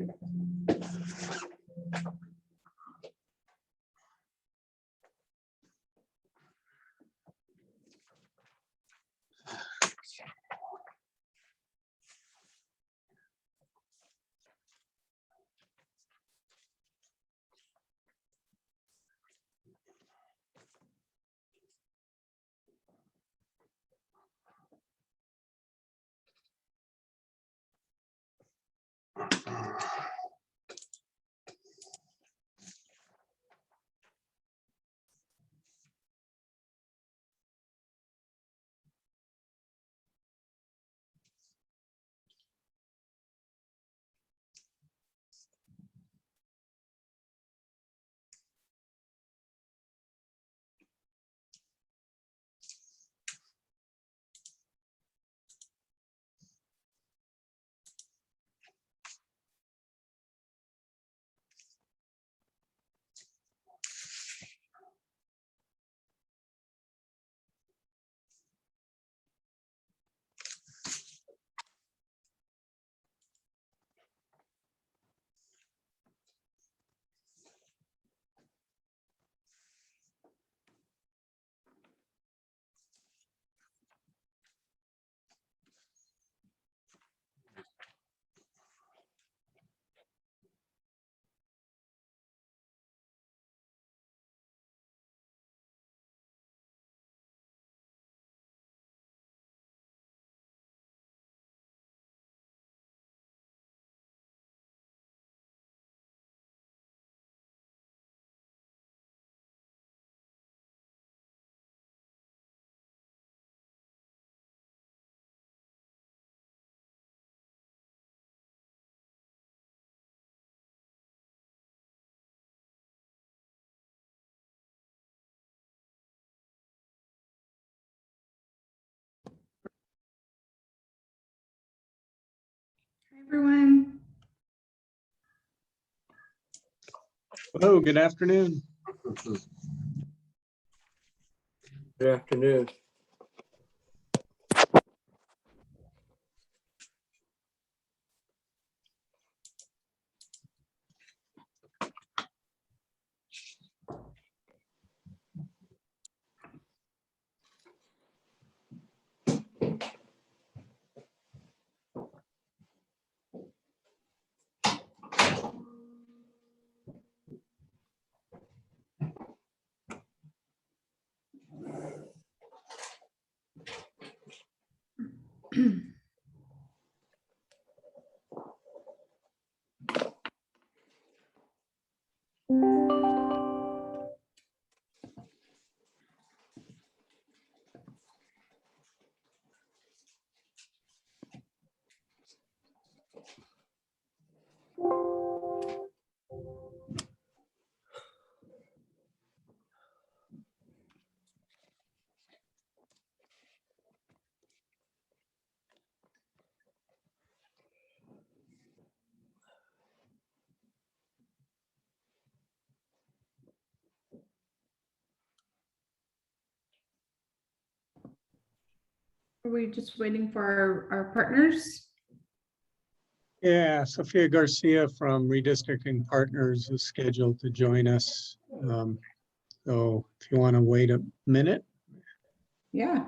Hi, everyone. Hello, good afternoon. Good afternoon. Are we just waiting for our partners? Yeah, Sophia Garcia from Redistricting Partners is scheduled to join us. So if you want to wait a minute. Yeah.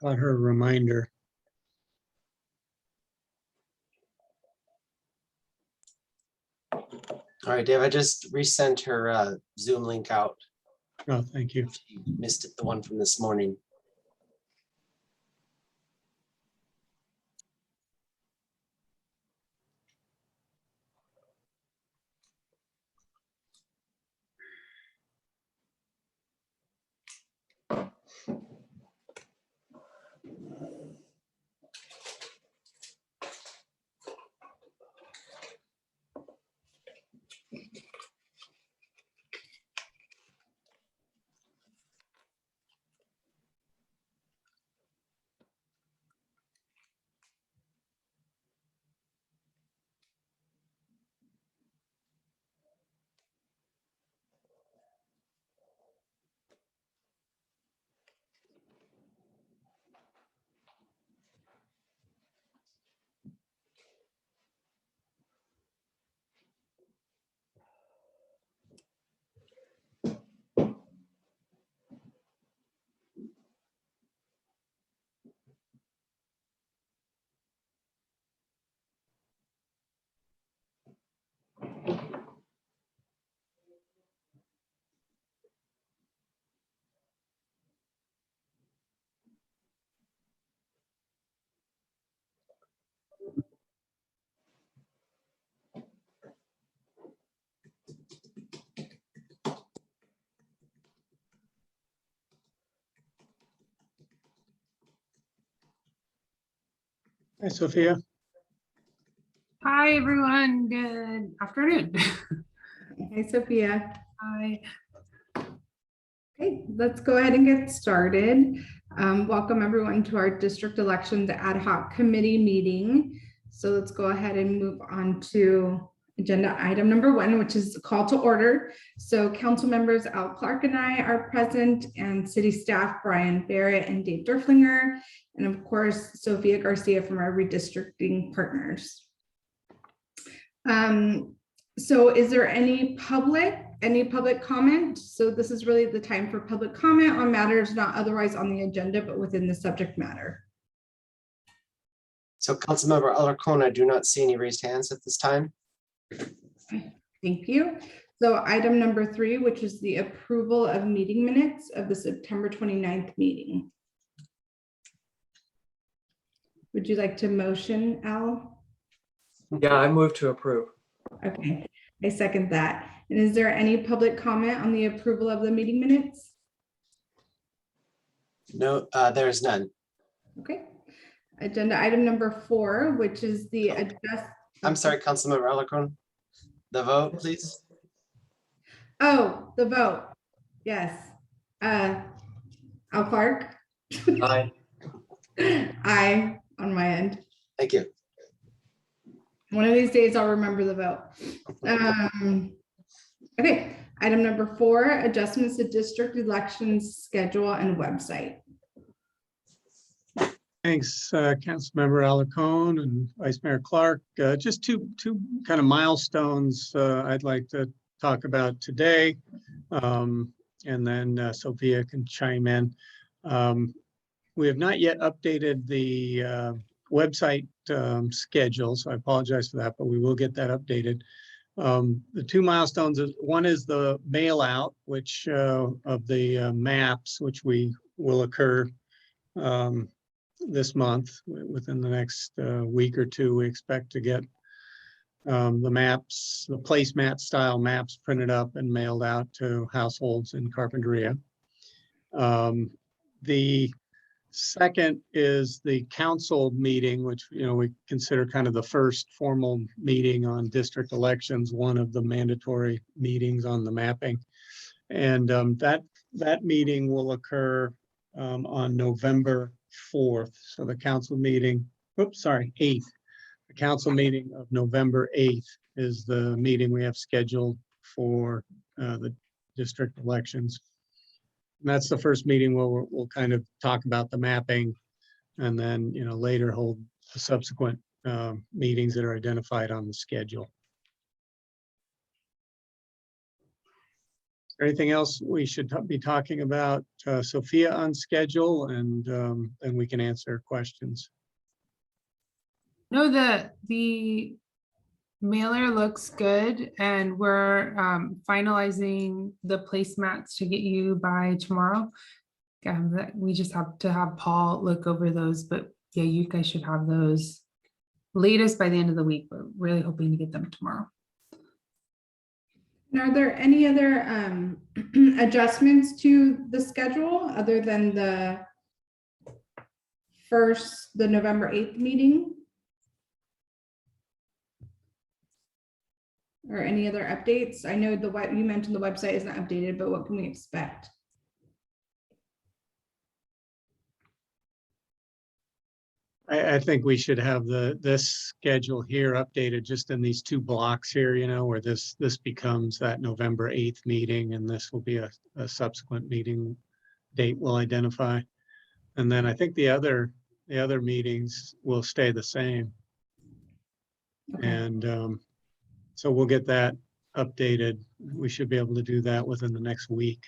On her reminder. All right, Dave, I just resent her Zoom link out. Oh, thank you. She missed it, the one from this morning. Hi, Sophia. Hi, everyone. Good afternoon. Hi, Sophia. Hi. Okay, let's go ahead and get started. Welcome everyone to our district elections ad hoc committee meeting. So let's go ahead and move on to agenda item number 1, which is call to order. So council members Al Clark and I are present, and city staff Brian Barrett and Dave Durflinger, and of course Sophia Garcia from our redistricting partners. So is there any public comment? So this is really the time for public comment on matters not otherwise on the agenda, but within the subject matter. So Councilmember Alarcon, I do not see any raised hands at this time. Thank you. So item number 3, which is the approval of meeting minutes of the September 29th meeting. Would you like to motion, Al? Yeah, I move to approve. Okay, I second that. And is there any public comment on the approval of the meeting minutes? No, there is none. Okay. Agenda item number 4, which is the I'm sorry, Councilmember Alarcon. The vote, please. Oh, the vote. Yes. Al Clark. Aye. Aye on my end. Thank you. One of these days I'll remember the vote. Okay, item number 4, adjustments to district elections schedule and website. Thanks, Councilmember Alarcon and Vice Mayor Clark. Just two kind of milestones I'd like to talk about today. And then Sophia can chime in. We have not yet updated the website schedule, so I apologize for that, but we will get that updated. The 2 milestones, one is the mail out, which of the maps, which will occur this month. Within the next week or 2, we expect to get the maps, the placemat style maps printed up and mailed out to households in Carpinteria. The second is the council meeting, which we consider kind of the first formal meeting on district elections, one of the mandatory meetings on the mapping. And that meeting will occur on November 4th. So the council meeting, 8th. The council meeting of November 8th is the meeting we have scheduled for the district elections. And that's the first meeting where we'll kind of talk about the mapping, and then later hold the subsequent meetings that are identified on the schedule. Is there anything else we should be talking about, Sophia, on schedule, and then we can answer questions? No, the mailer looks good and we're finalizing the placemats to get you by tomorrow. We just have to have Paul look over those, but yeah, you guys should have those latest by the end of the week, but really hoping to get them tomorrow. And are there any other adjustments to the schedule other than the November 8th meeting? Or any other updates? I know you mentioned the website isn't updated, but what can we expect? I think we should have this schedule here updated just in these two blocks here, you know, where this becomes that November 8th meeting, and this will be a subsequent meeting date we'll identify. And then I think the other meetings will stay the same. Okay. And so we'll get that updated. We should be able to do that within the next week.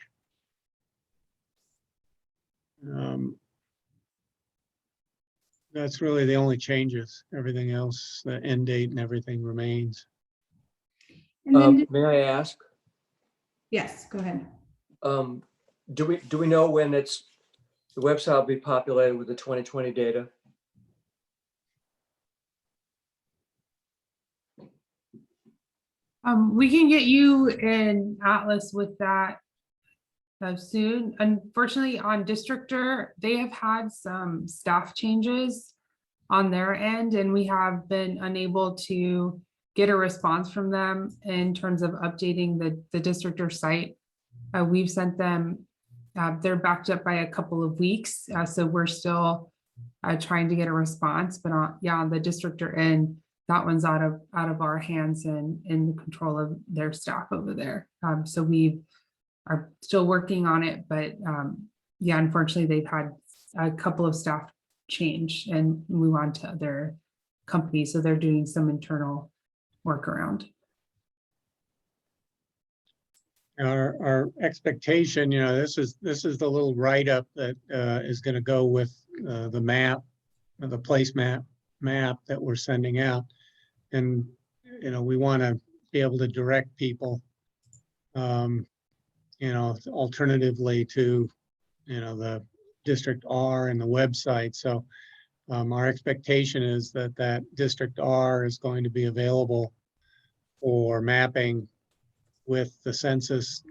That's really the only changes. Everything else, the end date and everything remains. And then, May I ask, yes, go ahead. do we know when the website will be populated with the 2020 data? We can get you in Atlas with that soon. Unfortunately, on Districtor, they have had some staff changes on their end, and we have been unable to get a response from them in terms of updating the Districtor site. We've sent them, they're backed up by a couple of weeks, so we're still trying to get a response, but on the Districtor end, that one's out of our hands and in the control of their staff over there. So we are still working on it, but yeah, unfortunately, they've had a couple of staff change and move on to other companies, so they're doing some internal workaround. Our expectation, you know, this is the little write-up that is going to go with the map, the place map that we're sending out. And, you know, we want to be able to direct people, you know, alternatively to, you know, the District R and the website. So our expectation is that District R is going to be available for mapping with the census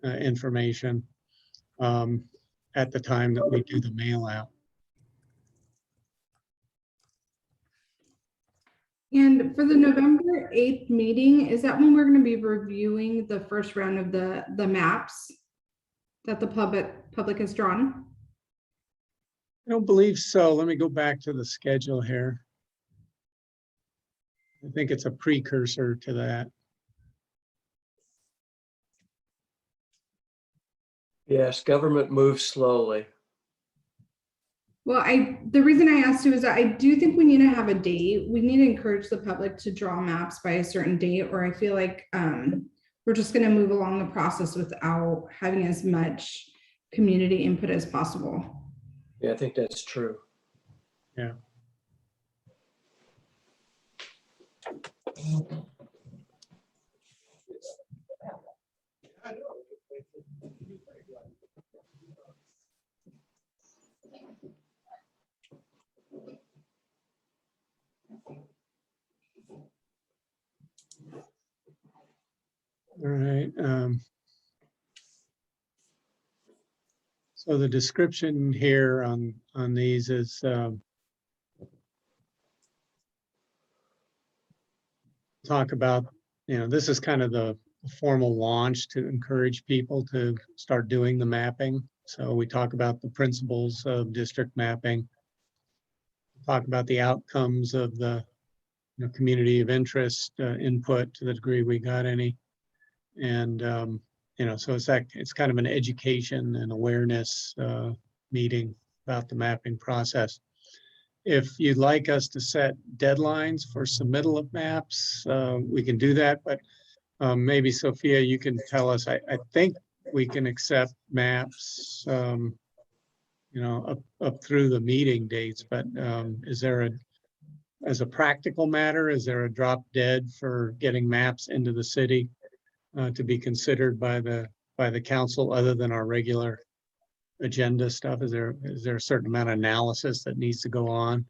information at the time that we do the mail out. And for the November 8th meeting, is that when we're going to be reviewing the first round of the maps that the public has drawn? I don't believe so. Let me go back to the schedule here. I think it's a precursor to that. Yes, government moves slowly. Well, the reason I asked you is that I do think we need to have a date. We need to encourage the public to draw maps by a certain date, or I feel like we're just going to move along the process without having as much community input as possible. Yeah, I think that's true. Yeah. All right. So the description here on these is talk about, you know, this is kind of the formal launch to encourage people to start doing the mapping. So we talk about the principles of district mapping, talk about the outcomes of the community of interest input to the degree we got any. And, you know, so it's kind of an education and awareness meeting about the mapping process. If you'd like us to set deadlines for submittal of maps, we can do that, but maybe Sophia, you can tell us, I think we can accept maps, you know, up through the meeting dates, but is there as a practical matter, is there a drop dead for getting maps into the city to be considered by the council other than our regular agenda stuff? Is there a certain amount of analysis that needs to go on?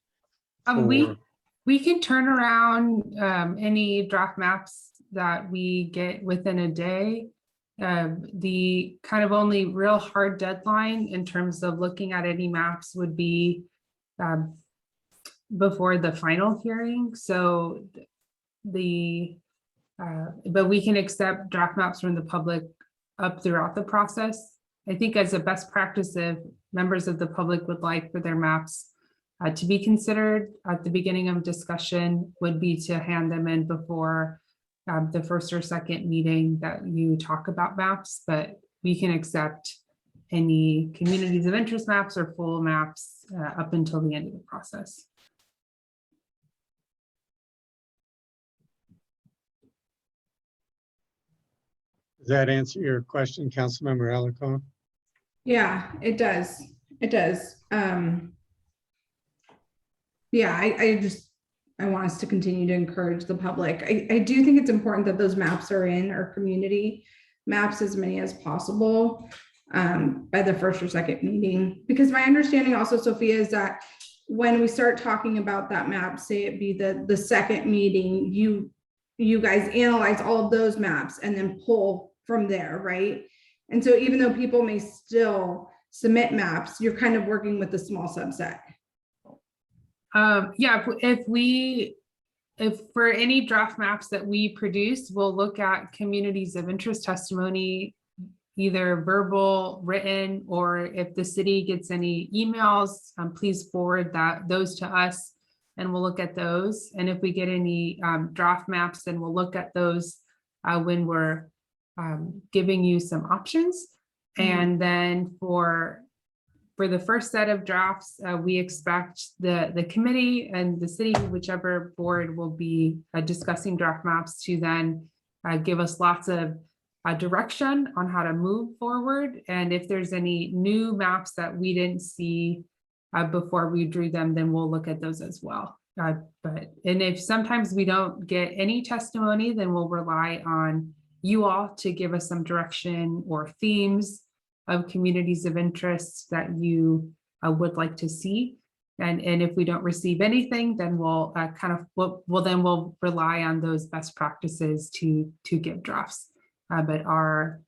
for- We can turn around any draft maps that we get within a day. The kind of only real hard deadline in terms of looking at any maps would be before the final hearing. So but we can accept draft maps from the public up throughout the process. I think as a best practice, if members of the public would like for their maps to be considered at the beginning of discussion, would be to hand them in before the first or second meeting that you talk about maps, but we can accept any communities of interest maps or full maps up until the end of the process. Does that answer your question, Councilmember Alarcon? Yeah, it does. It does. Yeah, I want us to continue to encourage the public. I do think it's important that those maps are in our community maps, as many as possible, by the first or second meeting. Because my understanding also, Sophia, is that when we start talking about that map, say it be the second meeting, you guys analyze all of those maps and then pull from there, right? And so even though people may still submit maps, you're kind of working with a small subset. Yeah, if for any draft maps that we produce, we'll look at communities of interest testimony, either verbal, written, or if the city gets any emails, please forward those to us and we'll look at those. And if we get any draft maps, then we'll look at those when we're giving you some options. And then for the first set of drafts, we expect the committee and the city, whichever board will be discussing draft maps, to then give us lots of direction on how to move forward. And if there's any new maps that we didn't see before we drew them, then we'll look at those as well. And if sometimes we don't get any testimony, then we'll rely on you all to give us some direction or themes of communities of interest that you would like to see. And if we don't receive anything, then we'll we'll rely on those best practices to give drafts. But our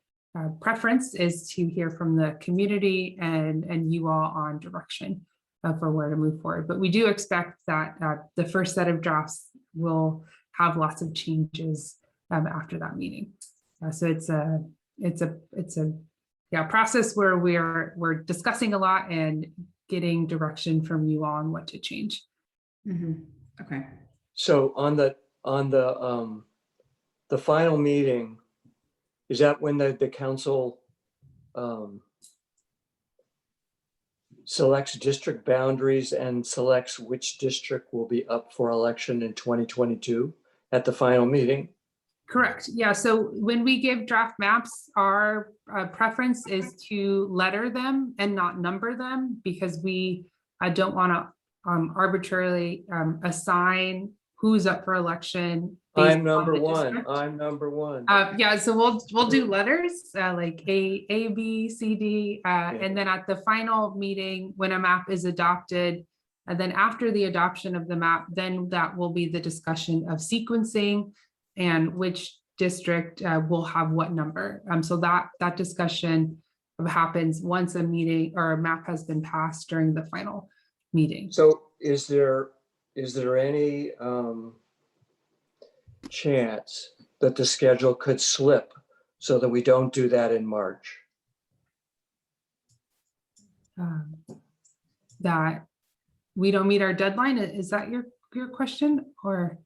preference is to hear from the community and you all on direction for where to move forward. But we do expect that the first set of drafts will have lots of changes after that meeting. So it's a process where we're discussing a lot and getting direction from you all on what to change. Okay. So on the final meeting, is that when the council selects district boundaries and selects which district will be up for election in 2022 at the final meeting? Correct. Yeah. So when we give draft maps, our preference is to letter them and not number them, because we don't want to arbitrarily assign who's up for election. I'm number one. I'm number one. Yeah. So we'll do letters like A, B, C, D, and then at the final meeting, when a map is adopted, and then after the adoption of the map, then that will be the discussion of sequencing and which district will have what number. So that discussion happens once a meeting or a map has been passed during the final meeting. So is there any chance that the schedule could slip so that we don't do that in March? That we don't meet our deadline? Is that your question, or?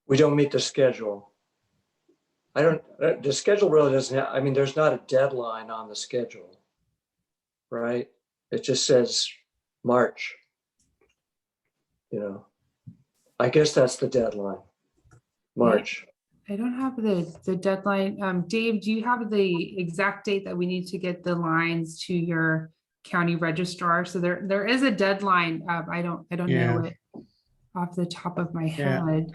We don't meet the schedule. The schedule really doesn't have, I mean, there's not a deadline on the schedule, right? It just says March. I guess that's the deadline, March. I don't have the deadline. Dave, do you have the exact date that we need to get the lines to your county registrar? So there is a deadline. I don't know it. off the top of my Yeah, head.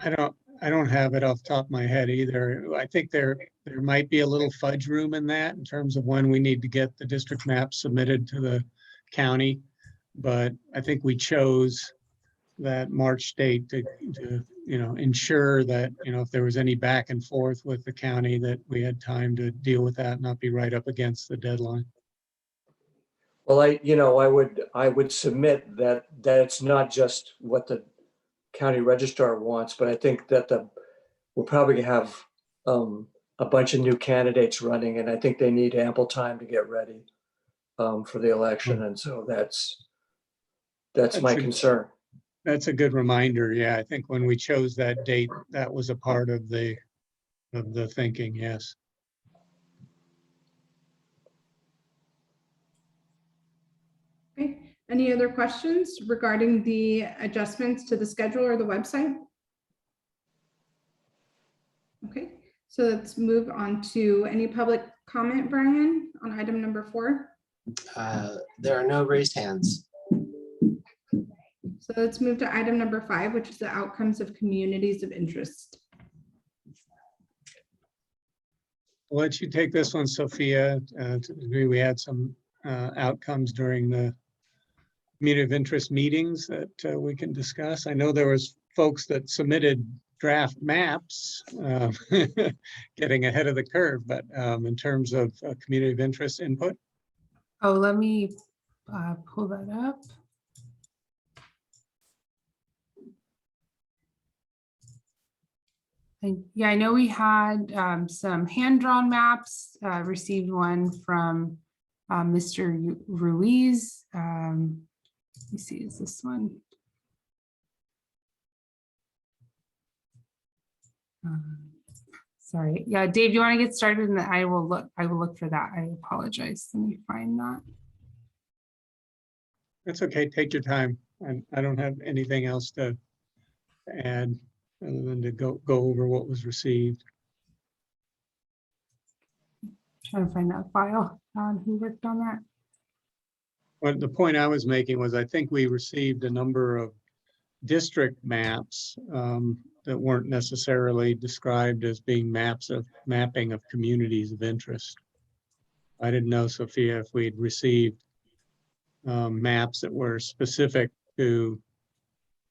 I don't have it off the top of my head either. I think there might be a little fudge room in that in terms of when we need to get the district map submitted to the county. But I think we chose that March date to, ensure that, if there was any back and forth with the county, that we had time to deal with that, not be right up against the deadline. Well, I would submit that it's not just what the county registrar wants, but I think that we'll probably have a bunch of new candidates running, and I think they need ample time to get ready for the election. And so that's my concern. That's a good reminder. Yeah, I think when we chose that date, that was a part of the thinking, yes. Okay, any other questions regarding the adjustments to the schedule or the website? Okay, so let's move on to any public comment, Brian, on item number 4. There are no raised hands. So let's move to item number 5, which is the outcomes of communities of interest. I'll let you take this one, Sophia. To the degree we had some outcomes during the community of interest meetings that we can discuss. I know there was folks that submitted draft maps, getting ahead of the curve, but in terms of community of interest input. Oh, let me pull that up. And yeah, I know we had some hand-drawn maps, received one from Mr. Ruiz. Let me see, is this one? Sorry, yeah, Dave, you want to get started and I will look for that. I apologize. Let me find that. That's okay, take your time. I don't have anything else to add other than to go over what was received. Trying to find that file, who worked on that. But the point I was making was I think we received a number of district maps that weren't necessarily described as being mapping of communities of interest. I didn't know, Sophia, if we'd received maps that were specific to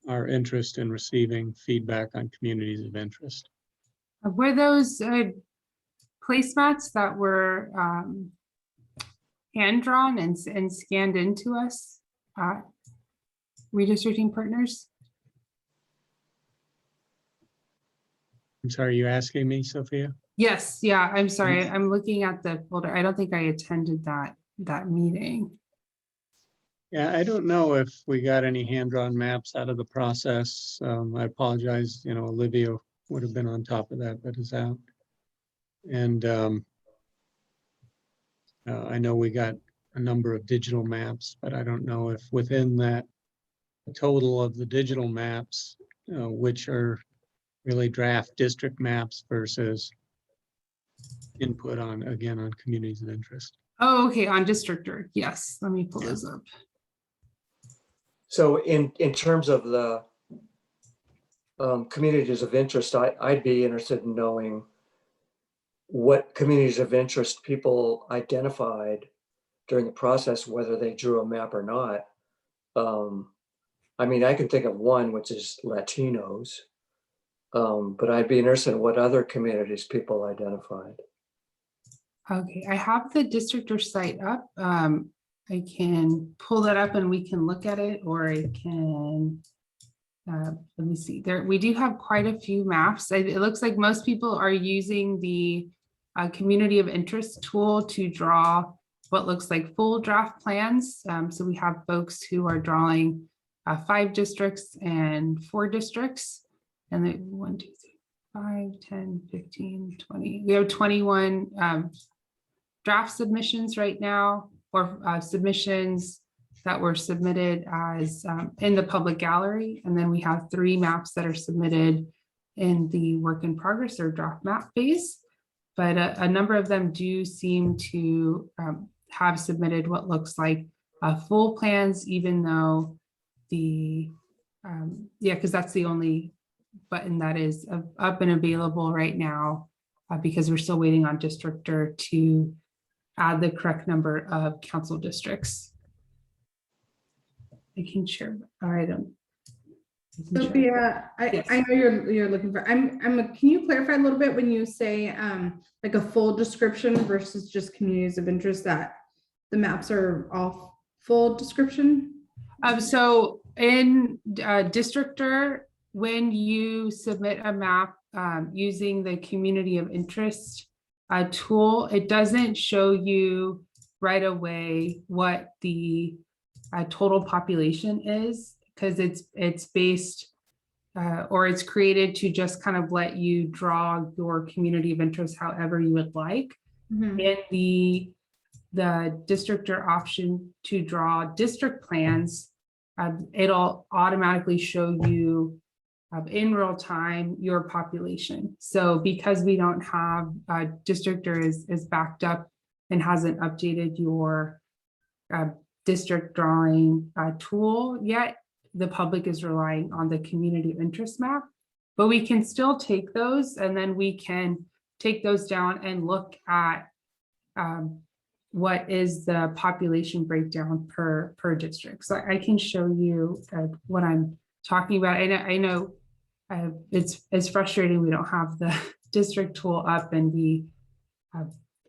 our interest in receiving feedback on communities of interest. Were those placemats that were hand drawn and scanned into us, redistricting partners? I'm sorry, are you asking me, Sophia? Yes, yeah, I'm sorry. I'm looking at the folder. I don't think I attended that meeting. Yeah, I don't know if we got any hand-drawn maps out of the process. I apologize, Olivia would have been on top of that, but is out. And I know we got a number of digital maps, but I don't know if within that total of the digital maps, which are really draft district maps versus input on communities of interest. Oh, okay, on Districtor. Yes, let me pull those up. So in terms of the communities of interest, I'd be interested in knowing what communities of interest people identified during the process, whether they drew a map or not. I mean, I can think of one, which is Latinos, but I'd be interested in what other communities people identified. Okay, I have the Districtor site up. I can pull that up and we can look at it, or I can, let me see there. We do have quite a few maps. It looks like most people are using the community of interest tool to draw what looks like full draft plans. So we have folks who are drawing 5 districts and 4 districts. And then 1, 2, 3, 5, 10, 15, 20. We have 21 draft submissions right now, or submissions that were submitted as in the public gallery. And then we have 3 maps that are submitted in the work in progress or draft map phase. But a number of them do seem to have submitted what looks like full plans, even though the Yeah, because that's the only button that is up and available right now, because we're still waiting on Districtor to add the correct number of council districts. I can share. I don't. I can share. Sophia, Yes. I know you're looking for, can you clarify a little bit when you say like a full description versus just communities of interest, that the maps are all full description? So in Districtor, when you submit a map using the community of interest tool, it doesn't show you right away what the total population is, because it's based or it's created to just kind of let you draw your community of interest however you would like. Mhm. In the Districtor option to draw district plans, it'll automatically show you in real time your population. So because we don't have Districtor is backed up and hasn't updated your district drawing tool yet, the public is relying on the community of interest map, but we can still take those and then we can take those down and look at what is the population breakdown per district. So I can show you what I'm talking about. I know it's frustrating we don't have the district tool up, and we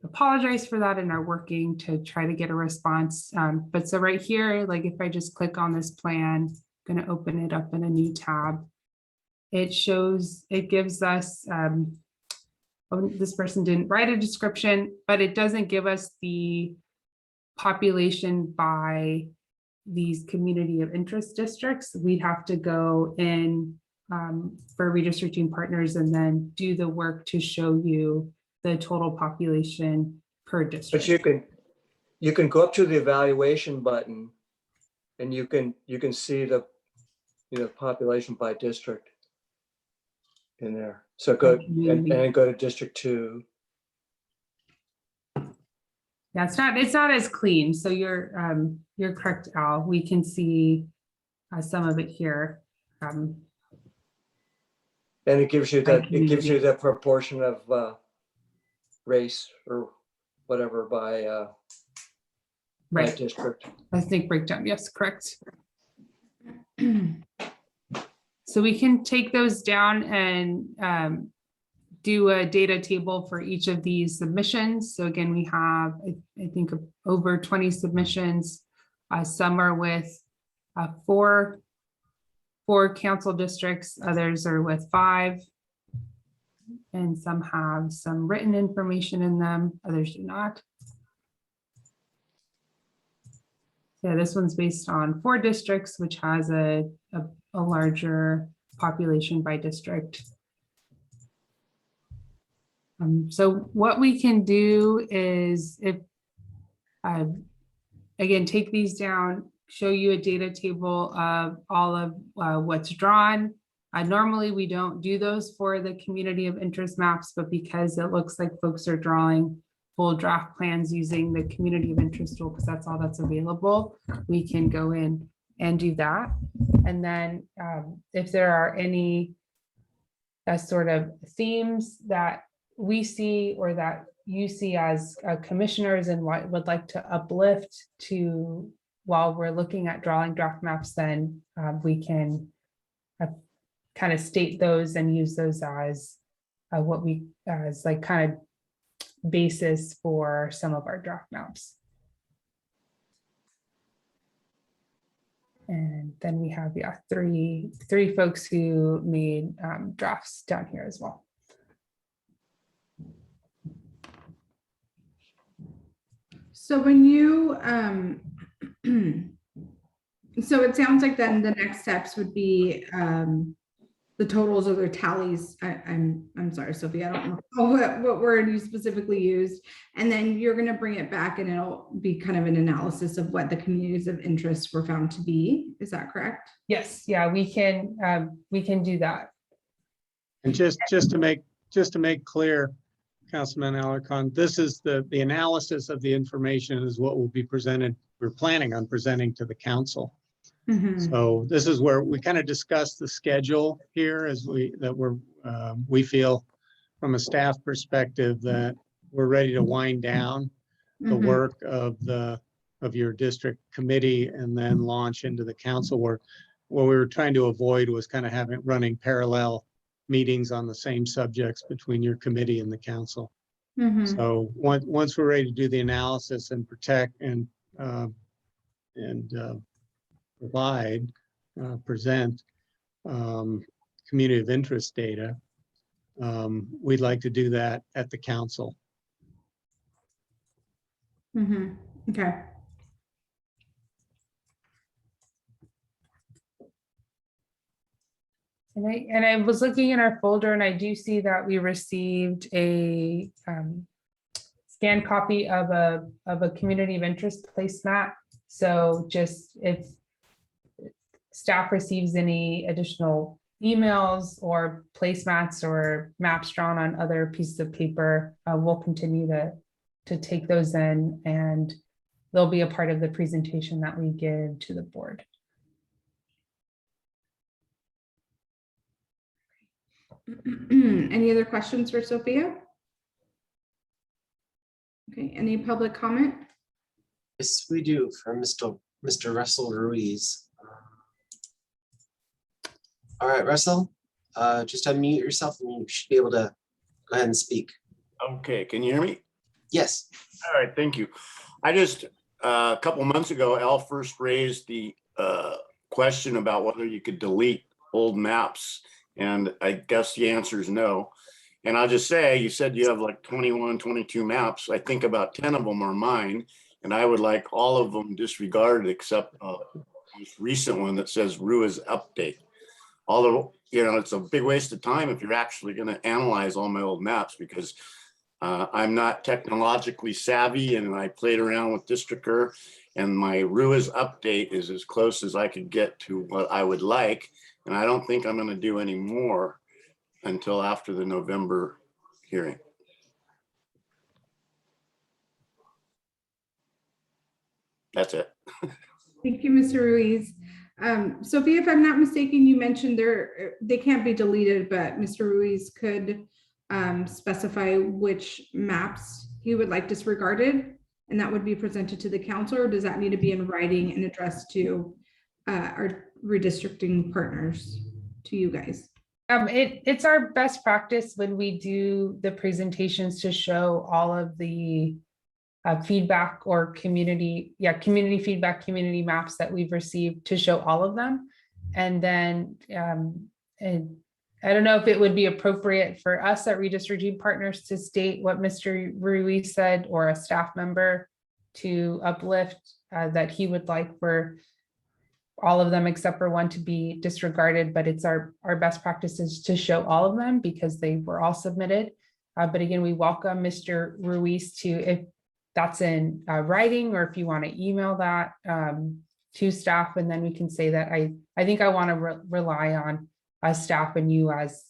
apologize for that and are working to try to get a response. But so right here, like if I just click on this plan, I'm going to open it up in a new tab. It gives us, this person didn't write a description, but it doesn't give us the population by these community of interest districts. We'd have to go in for redistricting partners and then do the work to show you the total population per district. But you can go up to the evaluation button and you can see the population by district in there. So go and go to District 2. Yeah, it's not as clean. So you're correct, Al. We can see some of it here. And it gives you that proportion of race or whatever by Right. district. I think breakdown. Yes, correct. So we can take those down and do a data table for each of these submissions. So again, we have, I think, over 20 submissions. Some are with four council districts, others are with 5. And some have some written information in them, others do not. Yeah, this one's based on 4 districts, which has a larger population by district. So what we can do is, if again, take these down, show you a data table of all of what's drawn. Normally we don't do those for the community of interest maps, but because it looks like folks are drawing full draft plans using the community of interest tool, because that's all that's available, we can go in and do that. And then if there are any sort of themes that we see or that you see as commissioners and what would like to uplift to while we're looking at drawing draft maps, then we can kind of state those and use those as what we as like kind of basis for some of our draft maps. And then we have, yeah, three folks who made drafts down here as well. So when you, so it sounds like then the next steps would be the totals or their tallies. I'm sorry, Sophie, I don't know what word you specifically used. And then you're going to bring it back and it'll be kind of an analysis of what the communities of interest were found to be. Is that correct? Yes, yeah, we can do that. And just to make clear, Councilman Alarcon, this is the analysis of the information is what will be presented. We're planning on presenting to the council Mhm. So this is where we kind of discuss the schedule here as we feel from a staff perspective that we're ready to wind down the Mhm. work of your district committee and then launch into the council work. What we were trying to avoid was kind of running parallel meetings on the same subjects between your committee and the council. Mhm. So once we're ready to do the analysis and protect and present community of interest data, we'd like to do that at the council. Mhm. Okay. And I was looking in our folder and I do see that we received a scanned copy of a community of interest placemat. So just if staff receives any additional emails or placemats or maps drawn on other pieces of paper, we'll continue to take those in, and they'll be a part of the presentation that we give to the board. Any other questions for Sophia? Okay, any public comment? Yes, we do, for Mr. Russell Ruiz. All right, Russell, just unmute yourself and you should be able to go ahead and speak. Okay, can you hear me? Yes. All right, thank you. I just, a couple months ago, Al first raised the question about whether you could delete old maps. And I guess the answer is no. And I'll just say, you said you have like 21, 22 maps. I think about 10 of them are mine. And I would like all of them disregarded except the most recent one that says Ruiz update. Although, you know, it's a big waste of time if you're actually going to analyze all my old maps, because I'm not technologically savvy and I played around with Districtr, and my Ruiz update is as close as I could get to what I would like. And I don't think I'm going to do any more until after the November hearing. That's it. Thank you, Mr. Ruiz. Sophia, if I'm not mistaken, you mentioned they can't be deleted, but Mr. Ruiz could specify which maps he would like disregarded, and that would be presented to the council, or does that need to be in writing and addressed to our redistricting partners, to you guys? It's our best practice when we do the presentations to show all of the feedback or community feedback, community maps that we've received, to show all of them. And then and I don't know if it would be appropriate for us at Redistricting Partners to state what Mr. Ruiz said, or a staff member to uplift that he would like for all of them except for one to be disregarded. But it's our best practices to show all of them because they were all submitted. But again, we welcome Mr. Ruiz to, if that's in writing, or if you want to email that to staff, and then we can say that I think I want to rely on staff and you as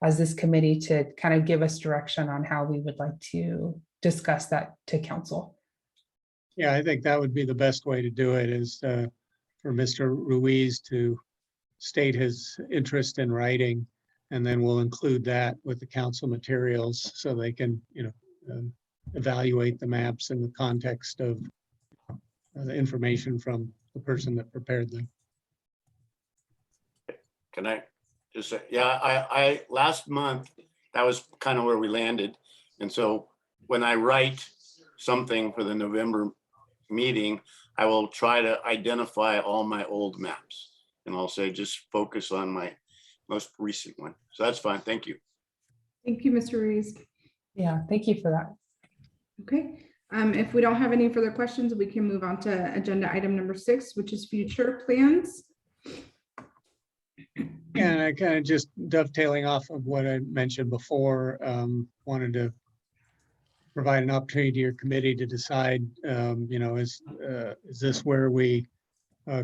this committee to kind of give us direction on how we would like to discuss that to council. Yeah, I think that would be the best way to do it, is for Mr. Ruiz to state his interest in writing, and then we'll include that with the council materials so they can, evaluate the maps in the context of the information from the person that prepared them. Can I just say, yeah, I last month, that was kind of where we landed. And so when I write something for the November meeting, I will try to identify all my old maps. And I'll say, just focus on my most recent one. So that's fine. Thank you. Thank you, Mr. Ruiz. Yeah, thank you for that. Okay, if we don't have any further questions, we can move on to agenda item number 6, which is future plans. And I kind of just dovetailing off of what I mentioned before, wanted to provide an opportunity to your committee to decide, is this where we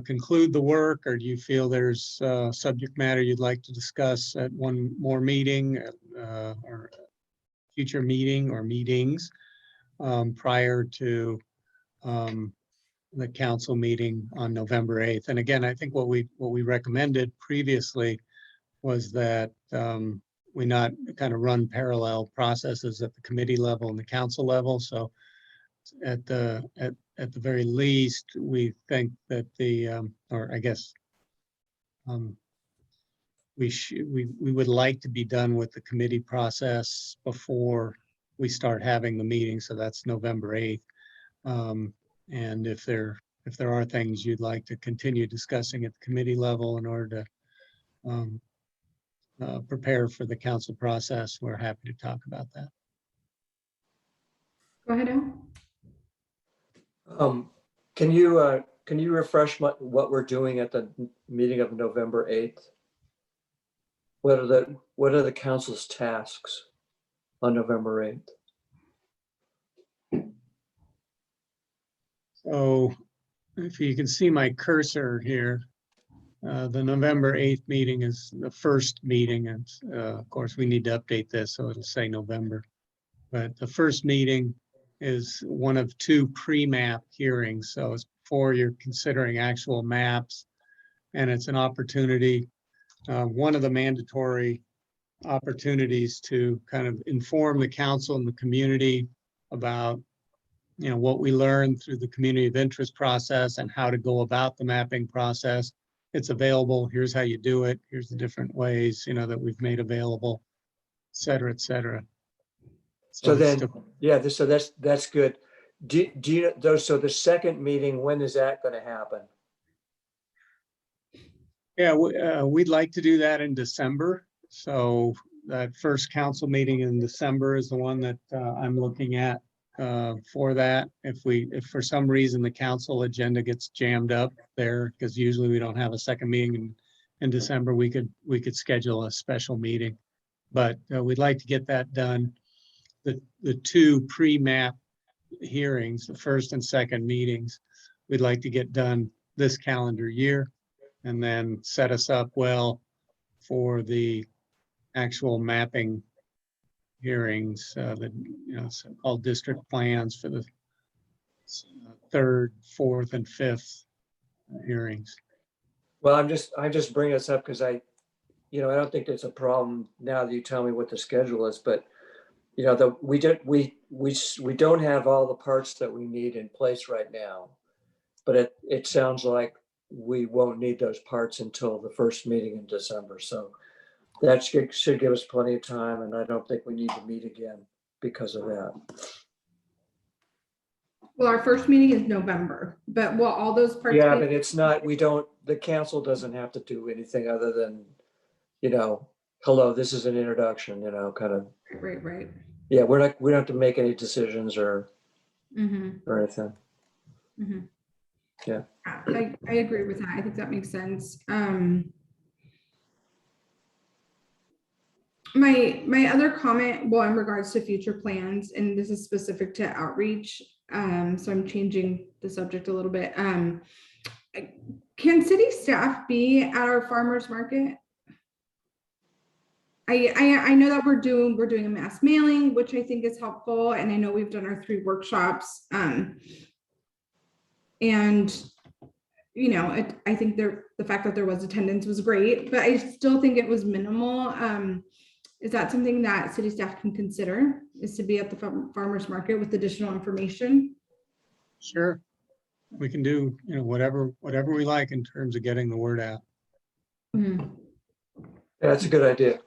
conclude the work, or do you feel there's subject matter you'd like to discuss at one more meeting or future meeting or meetings prior to the council meeting on November 8th. And again, I think what we recommended previously was that we not kind of run parallel processes at the committee level and the council level. So at the very least, we think that or I guess we would like to be done with the committee process before we start having the meeting. So that's November 8th. And if there are things you'd like to continue discussing at the committee level in order to prepare for the council process, we're happy to talk about that. Go ahead, Al. Can you refresh what we're doing at the meeting of November 8th? What are the council's tasks on November 8th? So if you can see my cursor here, the November 8th meeting is the first meeting. And of course, we need to update this so it'll say November. But the first meeting is one of two pre-map hearings. So it's before you're considering actual maps. And it's an opportunity, one of the mandatory opportunities to kind of inform the council and the community about what we learned through the community of interest process and how to go about the mapping process. It's available. Here's how you do it. Here's the different ways, that we've made available, et cetera, et cetera. So then, yeah, so that's good. Do you know, so the second meeting, when is that going to happen? Yeah, we'd like to do that in December. So that first council meeting in December is the one that I'm looking at for that. If for some reason the council agenda gets jammed up there, because usually we don't have a second meeting in December, we could schedule a special meeting. But we'd like to get that done. The two pre-map hearings, the first and second meetings, we'd like to get done this calendar year, and then set us up well for the actual mapping hearings, the so-called district plans for the third, fourth, and fifth hearings. Well, I'm just bringing this up because I don't think it's a problem now that you tell me what the schedule is, but we don't have all the parts that we need in place right now, but it sounds like we won't need those parts until the first meeting in December. So that should give us plenty of time, and I don't think we need to meet again because of that. Well, our first meeting is November, but will all those parts? Yeah, but it's not, the council doesn't have to do anything other than, hello, this is an introduction, kind of. Right. Yeah, we don't have to make any decisions or anything. Mm-hmm. Yeah. I agree with that. I think that makes sense. My other comment, well, in regards to future plans, and this is specific to outreach, so I'm changing the subject a little bit. Can city staff be at our farmers market? I know that we're doing a mass mailing, which I think is helpful, and I know we've done our 3 workshops. And I think the fact that there was attendance was great, but I still think it was minimal. Is that something that city staff can consider, is to be at the farmers market with additional information? Sure. We can do, whatever we like in terms of getting the word out. Mm-hmm. Yeah, that's a good idea.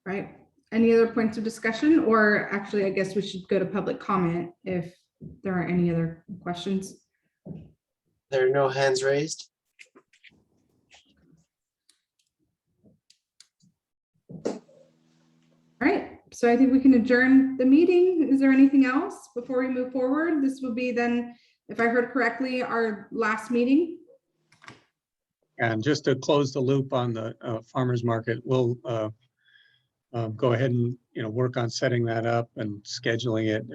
Right. Any other points of discussion, or actually, I guess we should go to public comment if there are any other questions. There are no hands raised. All right, so I think we can adjourn the meeting. Is there anything else before we move forward? This will be then, if I heard correctly, our last meeting. And just to close the loop on the farmers market, we'll go ahead and work on setting that up and scheduling it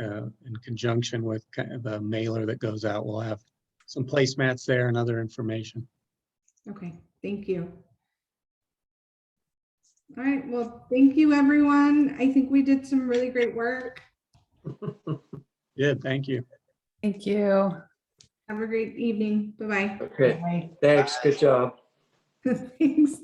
in conjunction with kind of the mailer that goes out. We'll have some placemats there and other information. Okay, thank you. All right, well, thank you, everyone. I think we did some really great work. Yeah, thank you. Thank you. Have a great evening. Bye-bye. Okay, Bye. thanks. Good job. Thanks.